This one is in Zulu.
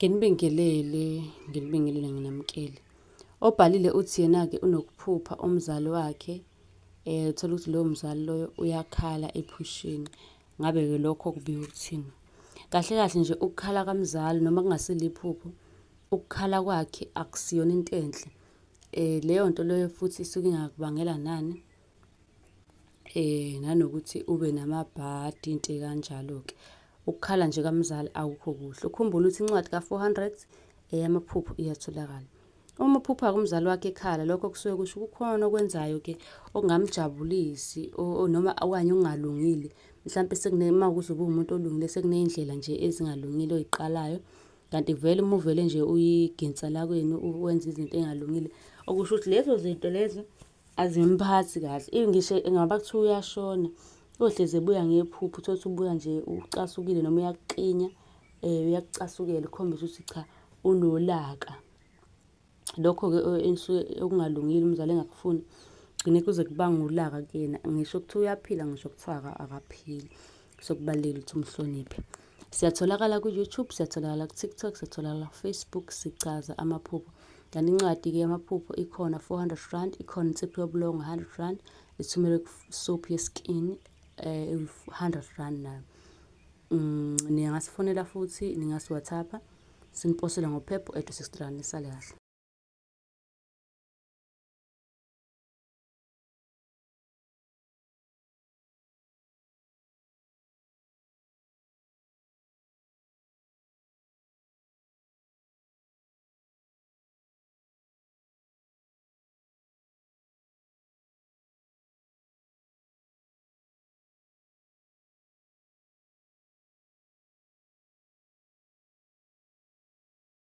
Nginibingelele nginamkele. Obhalile uthi yena-ke unokuphupha umzali wakhe, uthola ukuthi loyo mzali loyo uyakhala ephushini. Ngabe-ke lokho kubika ukuthini? Kahle kahle nje ukukhala kamzali noma kungasilo iphupho, ukukhala kwakhe akusiyona into enhle. Leyo nto leyo futhi isuke ingakubangela nani? Nanokuthi ube namabhadi into ey'kanjalo-ke. Ukukhala nje kamzali akukho kuhle. Ukhumbule ukuthi incwadi ka-400 eyamaphupho iyatholakala. Uma uphupha-ke umzali wakhe ekhala, lokho kusuke kusho kukhona okwenzayo-ke okungamjabulisi noma okanye okungalungile. Mhlampe mawukuthi ubuwumuntu olungile sekuney'ndlela nje ezingalungile oy'qalayo. Kanti vele uma uvele nje uyiginsa lakwenu wenza izinto ey'ngalungile, okusho ukuthi lezo zinto lezo azimphathi kahle. Ngisho engaba kuthiwa uyashona, uyohlezi ebuya ngephupho, uthole ukuthi ubuya nje ucasukile noma uyakuqinya, uyakucasukela ukukhombisa ukuthi cha unolaka. Lokho-ke enisuke okungalungile umzali engakufuni, kugcine kuze kubange ulaka kuyena. Ngisho kuthiwa uyaphila, ngisho kuthiwa akaphili. So kubalulekile ukuthi umhloniphe. Siyatholakala ku-YouTube, siyatholakala ku-TikTok, siyatholakala ku-Facebook, sichaza amaphupho. Kanti incwadi-ke yamaphupho ikhona 400 rand, ikhona insipho yobulongo 100 rand, ithumele ku-soap ye-skin 100 rand nayo. Ningasifonela futhi, ningasi-WhatsApp-a, siniposele ngophepha u-address 60 rand, nisale kahle.